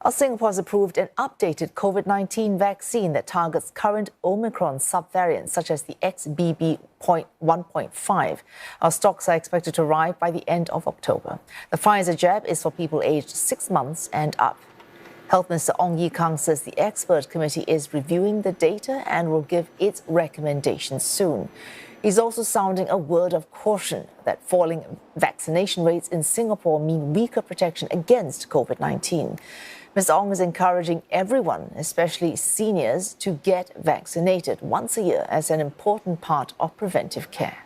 Singapore has approved an updated COVID-19 vaccine that targets current Omicron subvariants, such as the XBB.1.5. Our stocks are expected to arrive by the end of October. The Pfizer jab is for people aged 6 months and up. Health Minister Ong Ye Kung says the expert committee is reviewing the data and will give its recommendations soon. He's also sounding a word of caution that falling vaccination rates in Singapore mean weaker protection against COVID-19. Mr. Ong is encouraging everyone, especially seniors, to get vaccinated once a year as an important part of preventive care.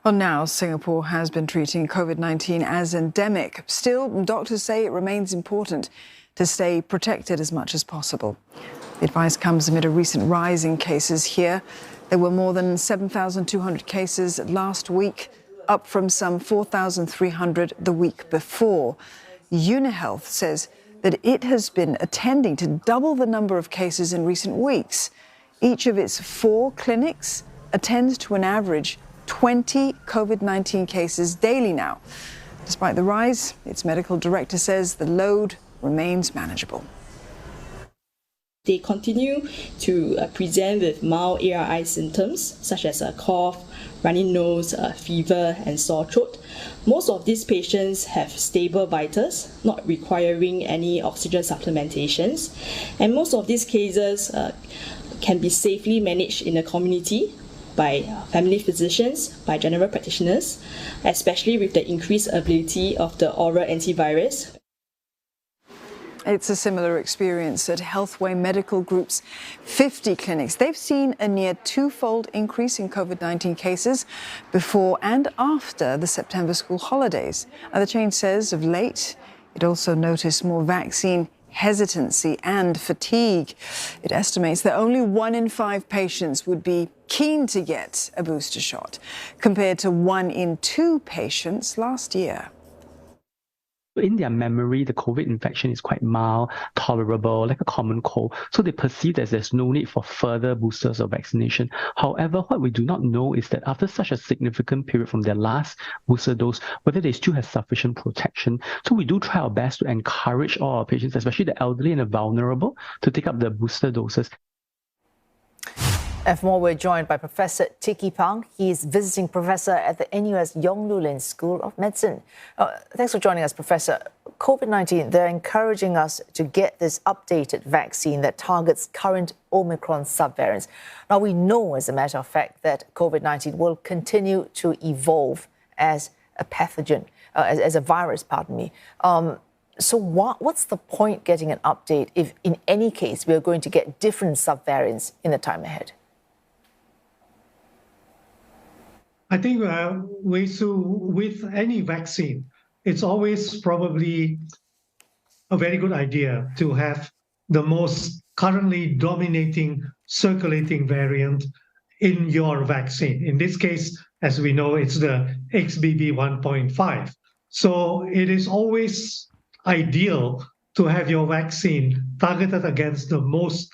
Well, now Singapore has been treating COVID-19 as endemic. Still, doctors say it remains important to stay protected as much as possible. The advice comes amid a recent rise in cases here. There were more than 7,200 cases last week, up from some 4,300 the week before. UniHealth says that it has been attending to double the number of cases in recent weeks. Each of its 4 clinics attends to an average 20 COVID-19 cases daily now. Despite the rise, its medical director says the load remains manageable. They continue to present with mild ARI symptoms such as a cough, runny nose, fever and sore throat. Most of these patients have stable vitals, not requiring any oxygen supplementations. And most of these cases can be safely managed in the community by family physicians, by general practitioners, especially with the increased ability of the oral antivirus. It's a similar experience at Healthway Medical Group's 50 clinics. They've seen a near 2-fold increase in COVID-19 cases before and after the September school holidays. And the chain says of late, it also noticed more vaccine hesitancy and fatigue. It estimates that only 1 in 5 patients would be keen to get a booster shot, compared to 1 in 2 patients last year. In their memory, the COVID infection is quite mild, tolerable, like a common cold. So they perceive that there's no need for further boosters or vaccination. However, what we do not know is that after such a significant period from their last booster dose, whether they still have sufficient protection. So we do try our best to encourage all our patients, especially the elderly and the vulnerable, to take up the booster doses. And for more, we're joined by Professor Tiki Pang. He is visiting professor at the NUS Yong Lu Lin School of Medicine. Thanks for joining us, Professor. COVID-19, they're encouraging us to get this updated vaccine that targets current Omicron subvariants. Now, we know, as a matter of fact, that COVID-19 will continue to evolve as a pathogen, as a virus, pardon me. So what's the point getting an update if, in any case, we're going to get different subvariants in the time ahead? I think with any vaccine, it's always probably a very good idea to have the most currently dominating circulating variant in your vaccine. In this case, as we know, it's the XBB.1.5. So it is always ideal to have your vaccine targeted against the most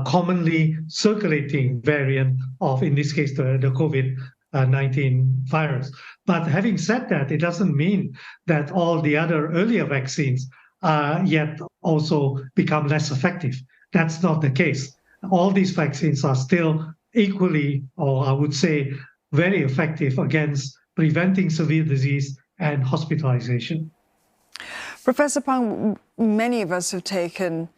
commonly circulating variant of, in this case, the COVID-19 virus. But having said that, it doesn't mean that all the other earlier vaccines yet also become less effective. That's not the case. All these vaccines are still equally, or I would say, very effective against preventing severe disease and hospitalization. Professor Pang, many of us have taken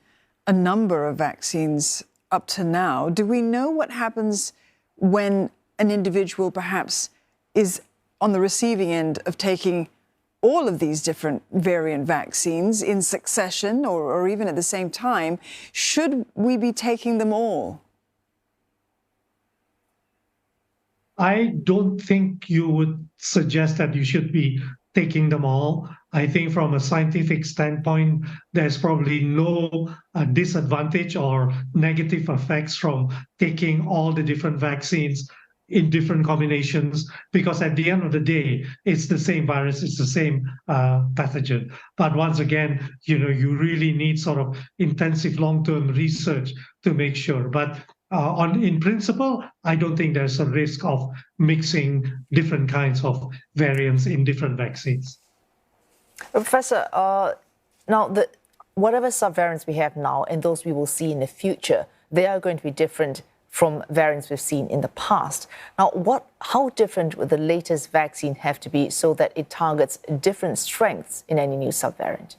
a number of vaccines up to now. Do we know what happens when an individual perhaps is on the receiving end of taking all of these different variant vaccines in succession or even at the same time? Should we be taking them all? I don't think you would suggest that you should be taking them all. I think from a scientific standpoint, there's probably no disadvantage or negative effects from taking all the different vaccines in different combinations, because at the end of the day, it's the same virus, it's the same pathogen. But once again, you really need sort of intensive long-term research to make sure. But in principle, I don't think there's a risk of mixing different kinds of variants in different vaccines. Professor, now whatever subvariants we have now and those we will see in the future, they are going to be different from variants we've seen in the past. Now, how different would the latest vaccine have to be so that it targets different strengths in any new subvariant?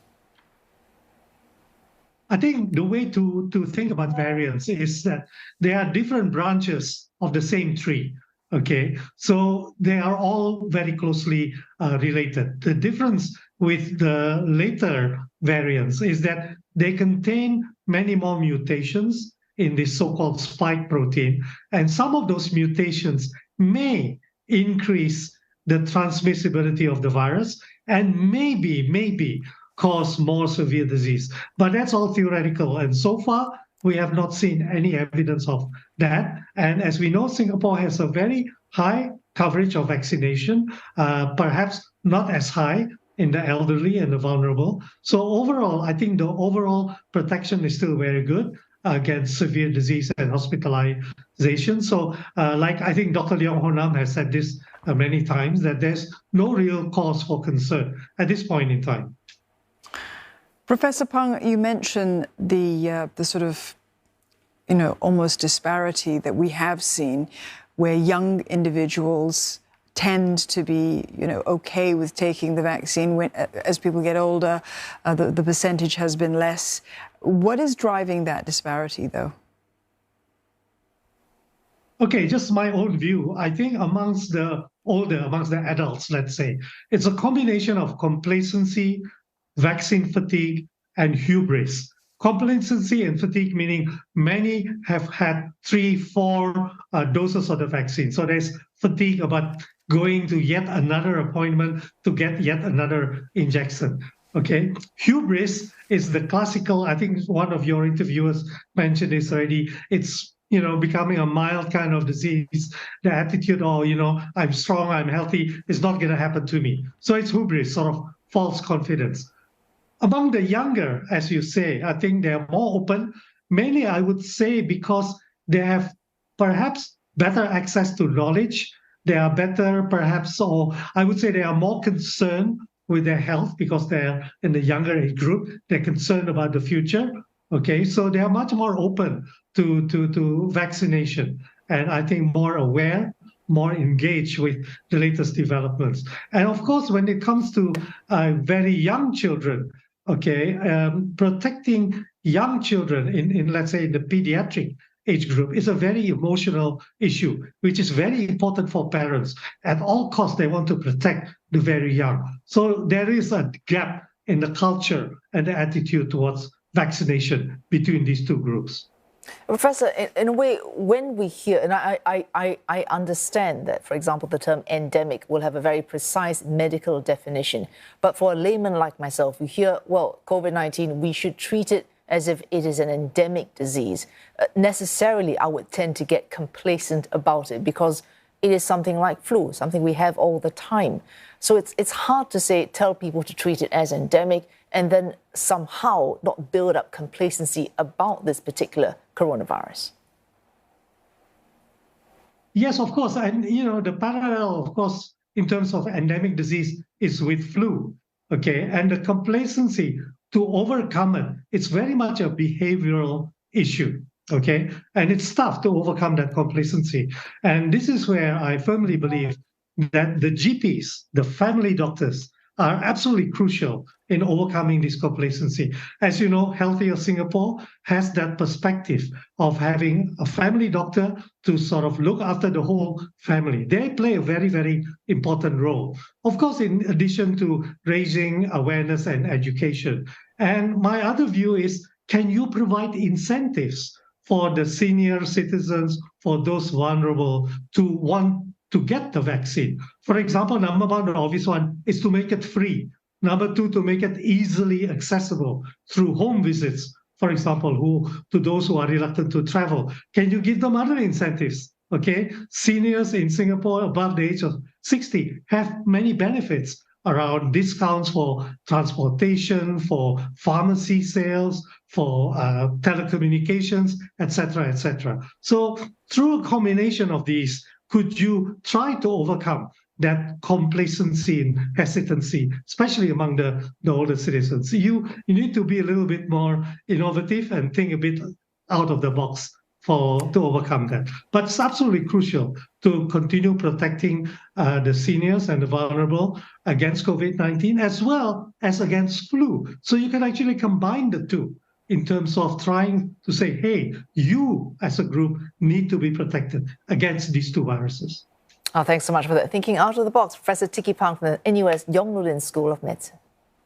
I think the way to think about variants is that they are different branches of the same tree. Okay, so they are all very closely related. The difference with the later variants is that they contain many more mutations in the so-called spike protein, and some of those mutations may increase the transmissibility of the virus and maybe cause more severe disease. But that's all theoretical, and so far we have not seen any evidence of that. And as we know, Singapore has a very high coverage of vaccination, perhaps not as high in the elderly and the vulnerable. So overall, I think the overall protection is still very good against severe disease and hospitalization. So like I think Dr. Leong Ho Nam has said this many times, that there's no real cause for concern at this point in time. Professor Pang, you mentioned the sort of, almost disparity that we have seen, where young individuals tend to be, okay with taking the vaccine. As people get older, the percentage has been less. What is driving that disparity, though? Okay, just my own view. I think amongst the adults, let's say, it's a combination of complacency, vaccine fatigue, and hubris. Complacency and fatigue meaning many have had 3-4 doses of the vaccine. So there's fatigue about going to yet another appointment to get yet another injection. Okay. Hubris is the classical, I think one of your interviewers mentioned this already. It's becoming a mild kind of disease. The attitude, I'm strong, I'm healthy, it's not going to happen to me. So it's hubris, sort of false confidence. Among the younger, as you say, I think they're more open, mainly I would say because they have perhaps better access to knowledge. They are better, perhaps, or I would say they are more concerned with their health because they're in the younger age group. They're concerned about the future. Okay, so they are much more open to vaccination, and I think more aware, more engaged with the latest developments. And of course, when it comes to very young children, okay, protecting young children in let's say the pediatric age group is a very emotional issue, which is very important for parents. At all costs, they want to protect the very young. So there is a gap in the culture and the attitude towards vaccination between these two groups. Professor, in a way, when we hear, and I understand that, for example, the term endemic will have a very precise medical definition. But for a layman like myself, you hear, well, COVID-19, we should treat it as if it is an endemic disease. Necessarily, I would tend to get complacent about it because it is something like flu, something we have all the time. So it's hard to tell people to treat it as endemic and then somehow not build up complacency about this particular coronavirus. Yes, of course. And, the parallel, of course, in terms of endemic disease is with flu. Okay. And the complacency to overcome it, it's very much a behavioral issue. Okay. And it's tough to overcome that complacency. And this is where I firmly believe that the GPs, the family doctors, are absolutely crucial in overcoming this complacency. As you know, Healthier Singapore has that perspective of having a family doctor to sort of look after the whole family. They play a very, very important role. Of course, in addition to raising awareness and education. And my other view is, can you provide incentives for the senior citizens, for those vulnerable, to want to get the vaccine? For example, number one, the obvious one is to make it free. Number two, to make it easily accessible through home visits, for example, to those who are reluctant to travel. Can you give them other incentives? Okay, seniors in Singapore above the age of 60 have many benefits around discounts for transportation, for pharmacy sales, for telecommunications, etc., etc. So through a combination of these, could you try to overcome that complacency and hesitancy, especially among the older citizens. You need to be a little bit more innovative and think a bit out of the box to overcome that. But it's absolutely crucial to continue protecting the seniors and the vulnerable against COVID-19 as well as against flu. So you can actually combine the two in terms of trying to say, hey, you as a group need to be protected against these two viruses. Oh, thanks so much for that. Thinking out of the box, Professor Tiki Pang from the NUS Yong Loo Lin School of Medicine.